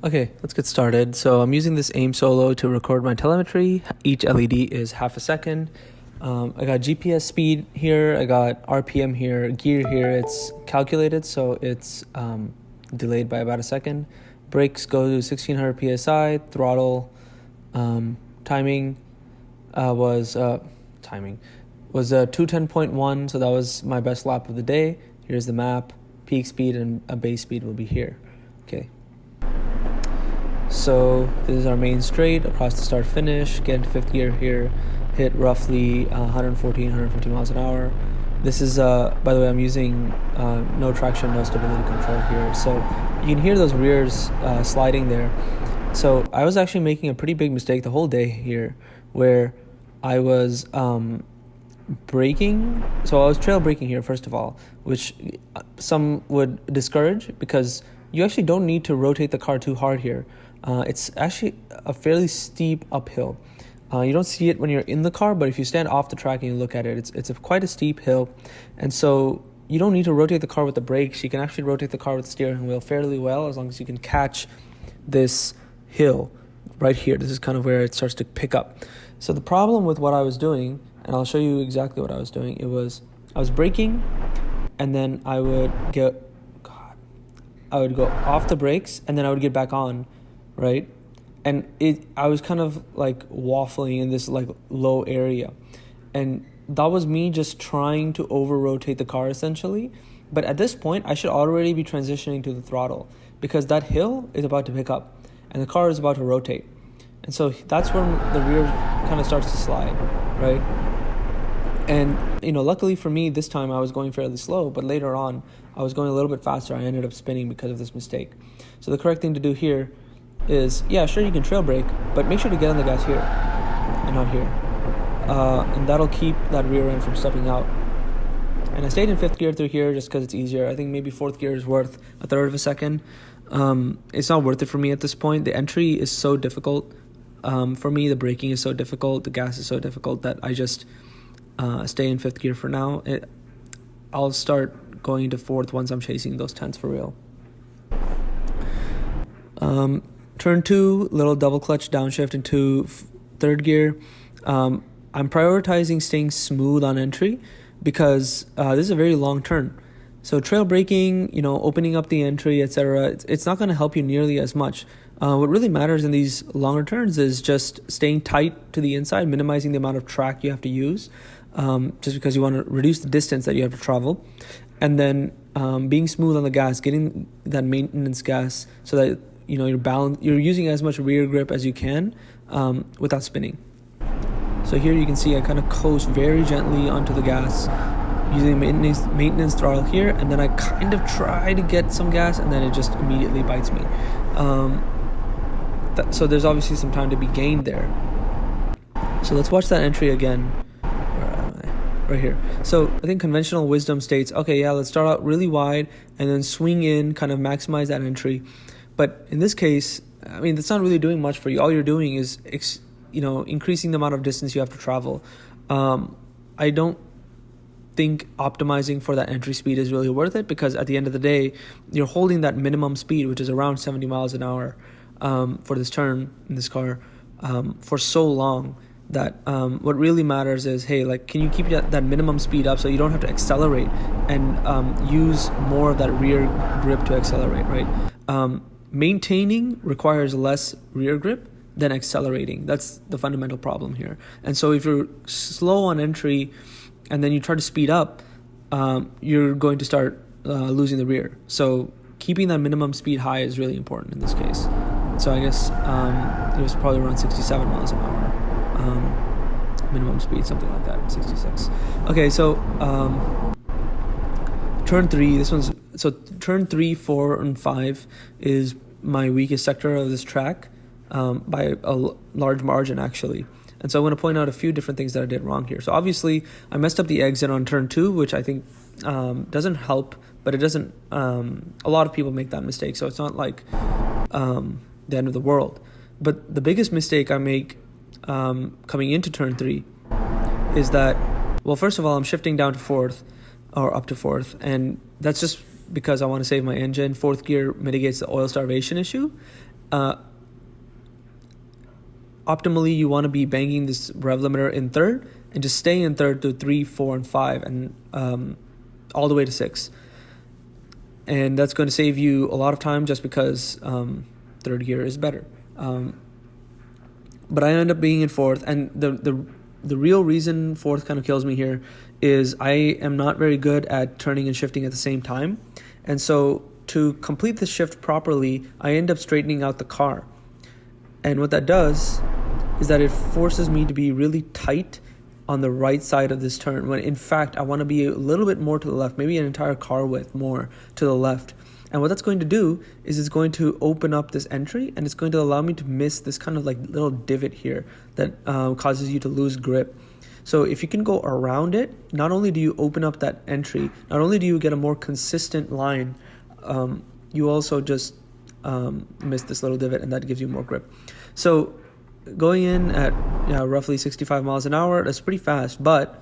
Okay, let's get started. So I'm using this AIM Solo to record my telemetry. Each LED is half a second. I got GPS speed here, I got RPM here, gear here. It's calculated, so it's delayed by about a second. Brakes go to 1600 PSI. Throttle timing was 210.1, so that was my best lap of the day. Here's the map. Peak speed and a base speed will be here. Okay. So this is our main straight across the start finish. Get into fifth gear here, hit roughly 150 miles an hour. This is by the way, I'm using no traction, no stability control here, so you can hear those rears sliding there. So I was actually making a pretty big mistake the whole day here, where I was braking. So I was trail braking here first of all, which some would discourage because you actually don't need to rotate the car too hard here. It's actually a fairly steep uphill. You don't see it when you're in the car, but if you stand off the track and you look at it, it's quite a steep hill. And so you don't need to rotate the car with the brakes. You can actually rotate the car with the steering wheel fairly well, as long as you can catch this hill right here. This is kind of where it starts to pick up. So the problem with what I was doing, and I'll show you exactly what I was doing, I was braking, and then I would go off the brakes, and then I would get back on, right? And I was kind of like waffling in this like low area, and that was me just trying to over rotate the car essentially. But at this point I should already be transitioning to the throttle, because that hill is about to pick up and the car is about to rotate, and so that's when the rear kind of starts to slide, right? And luckily for me, this time I was going fairly slow, but later on I was going a little bit faster. I ended up spinning because of this mistake. So the correct thing to do here is, yeah, sure, you can trail brake, but make sure to get on the gas here and not here. And that'll keep that rear end from stepping out. And I stayed in fifth gear through here just because it's easier. I think maybe fourth gear is worth a third of a second. It's not worth it for me at this point. The entry is so difficult. For me, the braking is so difficult. The gas is so difficult that I just stay in fifth gear for now. I'll start going into fourth once I'm chasing those tenths for real. Turn 2, little double clutch downshift into third gear. I'm prioritizing staying smooth on entry because this is a very long turn. So trail braking, opening up the entry, etc., it's not going to help you nearly as much. What really matters in these longer turns is just staying tight to the inside, minimizing the amount of track you have to use, just because you want to reduce the distance that you have to travel. And then being smooth on the gas, getting that maintenance gas so that you're using as much rear grip as you can without spinning. So here you can see I kind of coast very gently onto the gas using maintenance throttle here, and then I kind of try to get some gas, and then it just immediately bites me. So there's obviously some time to be gained there. So let's watch that entry again. Where am I? Right here. So I think conventional wisdom states, okay, yeah, let's start out really wide and then swing in, kind of maximize that entry. But in this case, I mean, that's not really doing much for you. All you're doing is, increasing the amount of distance you have to travel. I don't think optimizing for that entry speed is really worth it, because at the end of the day, you're holding that minimum speed, which is around 70 miles an hour for this turn in this car for so long that what really matters is, hey, like, can you keep that minimum speed up so you don't have to accelerate and use more of that rear grip to accelerate, right? Maintaining requires less rear grip than accelerating. That's the fundamental problem here. And so if you're slow on entry and then you try to speed up, you're going to start losing the rear. So keeping that minimum speed high is really important in this case. So I guess it was probably around 67 miles an hour. Minimum speed, something like that, 66. Okay, so turn 3, turn 3, 4, and 5 is my weakest sector of this track by a large margin, actually. And so I want to point out a few different things that I did wrong here. So obviously I messed up the exit on turn 2, which I think doesn't help, but it doesn't, a lot of people make that mistake, so it's not like the end of the world. But the biggest mistake I make coming into turn 3 is that, well, first of all, I'm shifting down to fourth, or up to fourth, and that's just because I want to save my engine. Fourth gear mitigates the oil starvation issue, Optimally, you want to be banging this rev limiter in third and just stay in third through 3, 4, and 5, and all the way to 6. And that's going to save you a lot of time just because third gear is better. But I end up being in fourth, and the real reason fourth kind of kills me here is I am not very good at turning and shifting at the same time. And so to complete the shift properly, I end up straightening out the car. And what that does is that it forces me to be really tight on the right side of this turn, when in fact I want to be a little bit more to the left, maybe an entire car width more to the left. And what that's going to do is it's going to open up this entry, and it's going to allow me to miss this kind of like little divot here that causes you to lose grip. So if you can go around it, not only do you open up that entry, not only do you get a more consistent line, you also just miss this little divot, and that gives you more grip. So going in at roughly 65 miles an hour, that's pretty fast, but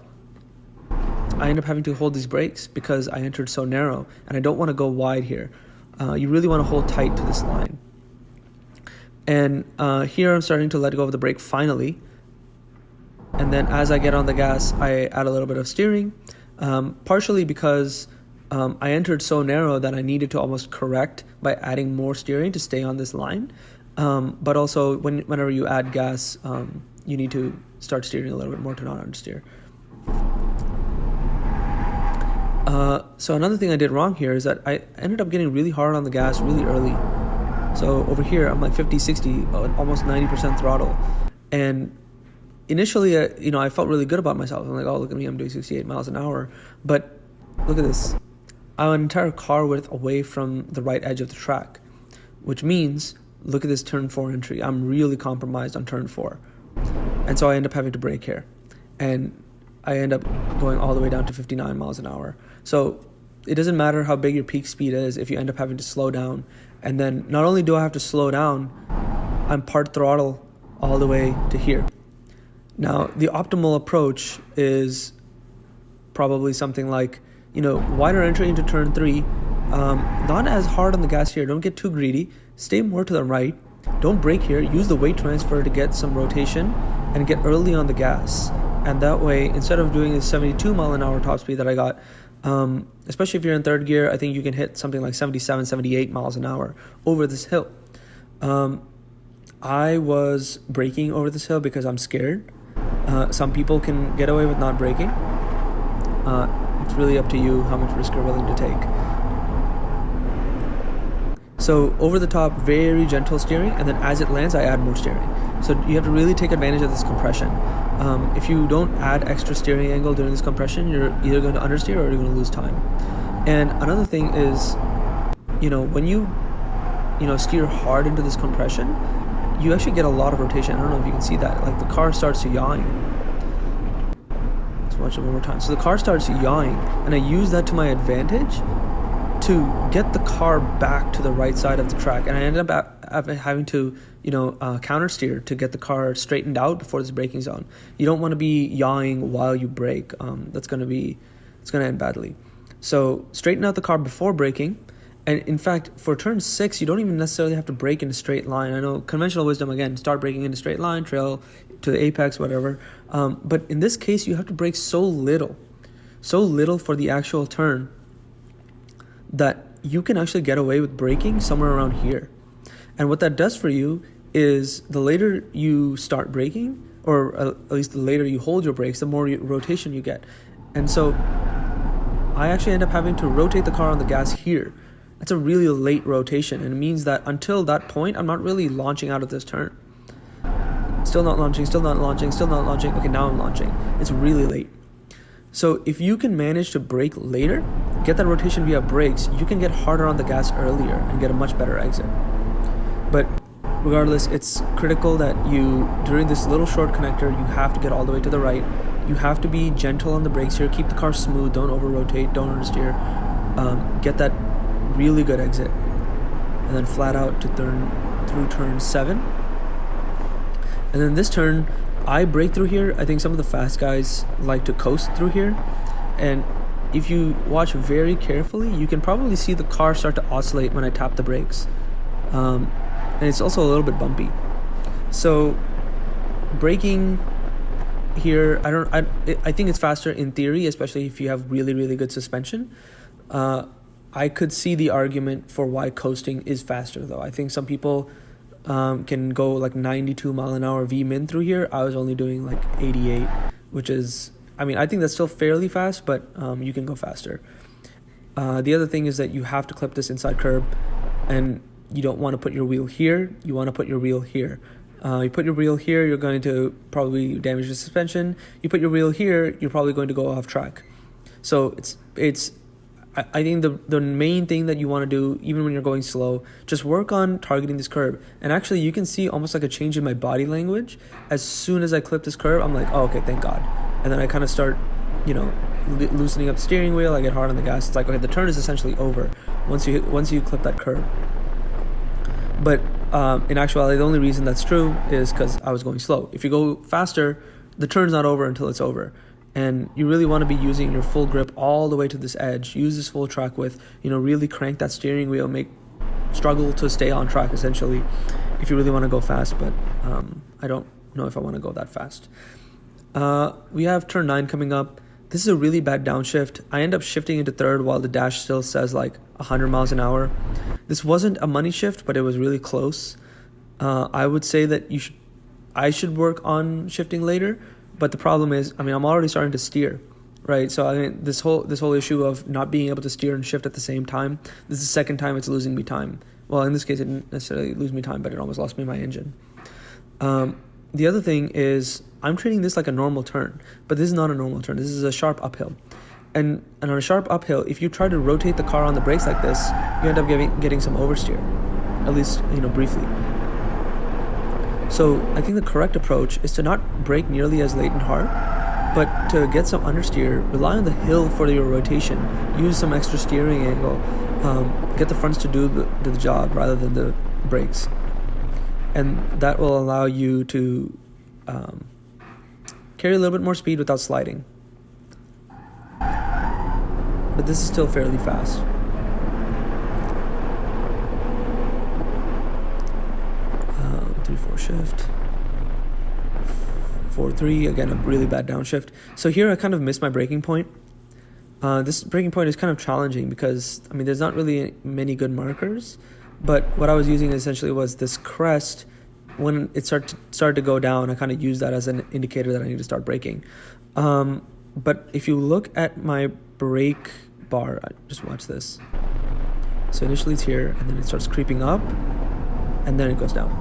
I end up having to hold these brakes because I entered so narrow, and I don't want to go wide here. You really want to hold tight to this line. And here I'm starting to let go of the brake finally. And then as I get on the gas, I add a little bit of steering, partially because I entered so narrow that I needed to almost correct by adding more steering to stay on this line. But also whenever you add gas, you need to start steering a little bit more to not understeer. So another thing I did wrong here is that I ended up getting really hard on the gas really early. So over here, I'm like 50, 60, almost 90% throttle. And initially, I felt really good about myself. I'm like, oh, look at me, I'm doing 68 miles an hour. But look at this. I'm an entire car width away from the right edge of the track, which means, look at this turn 4 entry. I'm really compromised on turn 4. And so I end up having to brake here. And I end up going all the way down to 59 miles an hour. So it doesn't matter how big your peak speed is if you end up having to slow down. And then not only do I have to slow down, I'm part throttle all the way to here. Now, the optimal approach is probably something like, wider entry into turn 3, not as hard on the gas here. Don't get too greedy. Stay more to the right. Don't brake here. Use the weight transfer to get some rotation and get early on the gas. And that way, instead of doing the 72 mile an hour top speed that I got, especially if you're in third gear, I think you can hit something like 77, 78 miles an hour over this hill. I was braking over this hill because I'm scared. Some people can get away with not braking. It's really up to you how much risk you're willing to take. So over the top, very gentle steering, and then as it lands, I add more steering. So you have to really take advantage of this compression. If you don't add extra steering angle during this compression, you're either going to understeer or you're going to lose time. And another thing is, when you steer hard into this compression, you actually get a lot of rotation. I don't know if you can see that. Like the car starts yawing. Let's watch it one more time. So the car starts yawing, and I use that to my advantage to get the car back to the right side of the track. And I ended up having to, counter steer to get the car straightened out before this braking zone. You don't want to be yawing while you brake. It's going to end badly. So straighten out the car before braking. And in fact, for turn 6, you don't even necessarily have to brake in a straight line. I know conventional wisdom, again, start braking in a straight line, trail to the apex, whatever. But in this case, you have to brake so little for the actual turn that you can actually get away with braking somewhere around here. And what that does for you is the later you start braking, or at least the later you hold your brakes, the more rotation you get. And so I actually end up having to rotate the car on the gas here. That's a really late rotation, and it means that until that point, I'm not really launching out of this turn. Still not launching. Okay, now I'm launching. It's really late. So if you can manage to brake later, get that rotation via brakes, you can get harder on the gas earlier and get a much better exit. But regardless, it's critical that during this little short connector, you have to get all the way to the right. You have to be gentle on the brakes here. Keep the car smooth. Don't over-rotate. Don't understeer. Get that really good exit. And then flat out to through turn 7. And then this turn, I brake through here. I think some of the fast guys like to coast through here. And if you watch very carefully, you can probably see the car start to oscillate when I tap the brakes. And and it's also a little bit bumpy. So braking here, I think it's faster in theory, especially if you have really, really good suspension. I could see the argument for why coasting is faster, though. I think some people can go like 92 mile an hour V-min through here. I was only doing like 88, which is, I mean, I think that's still fairly fast, but you can go faster. The other thing is that you have to clip this inside curb, and you don't want to put your wheel here. You want to put your wheel here. You put your wheel here, you're going to probably damage the suspension. You put your wheel here, you're probably going to go off track. So I think the main thing that you want to do, even when you're going slow, just work on targeting this curb. And actually, you can see almost like a change in my body language. As soon as I clip this curb, I'm like, oh, okay, thank God. And then I kind of start, loosening up the steering wheel. I get hard on the gas. It's like, okay, the turn is essentially over once you clip that curb. But in actuality, the only reason that's true is because I was going slow. If you go faster, the turn's not over until it's over. And you really want to be using your full grip all the way to this edge. Use this full track width, really crank that steering wheel, struggle to stay on track essentially if you really want to go fast, but I don't know if I want to go that fast. We have turn 9 coming up. This is a really bad downshift. I end up shifting into third while the dash still says like 100 miles an hour. This wasn't a money shift, but it was really close. I would say that I should work on shifting later, but the problem is, I'm already starting to steer, right? So I mean, this whole issue of not being able to steer and shift at the same time, this is the second time it's losing me time. Well, in this case, it didn't necessarily lose me time, but it almost lost me my engine. The other thing is, I'm treating this like a normal turn, but this is not a normal turn. This is a sharp uphill. And on a sharp uphill, if you try to rotate the car on the brakes like this, you end up getting some oversteer, at least, briefly. So I think the correct approach is to not brake nearly as late and hard, but to get some understeer, rely on the hill for your rotation, use some extra steering angle, get the fronts to do the job rather than the brakes. And that will allow you to carry a little bit more speed without sliding. But this is still fairly fast. Three, 4 shift. 4-3, again, a really bad downshift. So here I kind of missed my braking point. This braking point is kind of challenging because, there's not really many good markers, but what I was using essentially was this crest. When it started to go down, I kind of used that as an indicator that I need to start braking. But if you look at my brake bar, just watch this. So initially it's here, and then it starts creeping up, and then it goes down.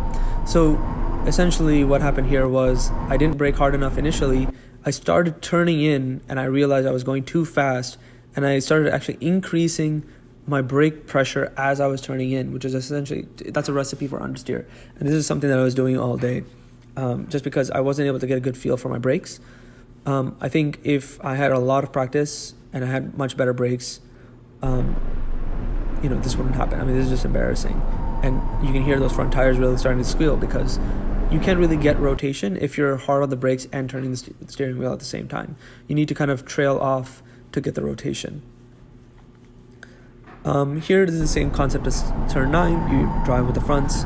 So essentially what happened here was I didn't brake hard enough initially. I started turning in, and I realized I was going too fast, and I started actually increasing my brake pressure as I was turning in, which is essentially, that's a recipe for understeer. And this is something that I was doing all day, just because I wasn't able to get a good feel for my brakes. I think if I had a lot of practice and I had much better brakes, this wouldn't happen. This is just embarrassing. And you can hear those front tires really starting to squeal because you can't really get rotation if you're hard on the brakes and turning the steering wheel at the same time. You need to kind of trail off to get the rotation. Here it is the same concept as turn 9. You drive with the fronts.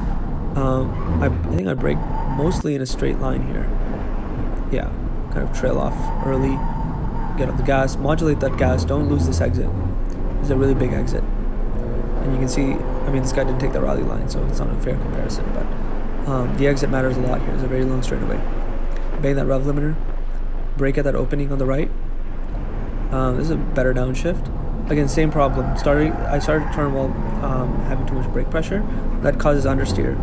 I think I brake mostly in a straight line here. Yeah, kind of trail off early, get off the gas, modulate that gas, don't lose this exit. It's a really big exit. And you can see, this guy didn't take the rally line, so it's not a fair comparison, but the exit matters a lot here. It's a very long straightaway. Bang that rev limiter, brake at that opening on the right. This is a better downshift. Again, same problem. I started to turn while having too much brake pressure. That causes understeer.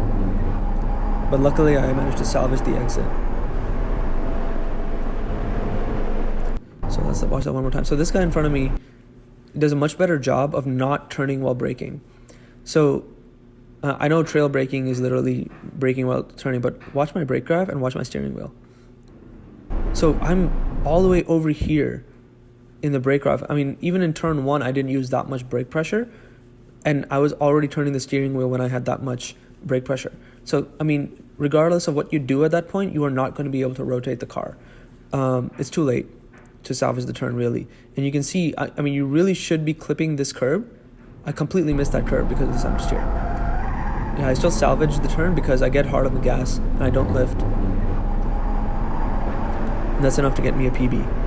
But luckily, I managed to salvage the exit. So let's watch that one more time. So this guy in front of me does a much better job of not turning while braking. So I know trail braking is literally braking while turning, but watch my brake graph and watch my steering wheel. So I'm all the way over here in the brake graph. Even in turn 1, I didn't use that much brake pressure, and I was already turning the steering wheel when I had that much brake pressure. So, regardless of what you do at that point, you are not going to be able to rotate the car. It's too late to salvage the turn, really. And you can see, you really should be clipping this curb. I completely missed that curb because of this understeer. Yeah, I still salvage the turn because I get hard on the gas and I don't lift. And that's enough to get me a PB.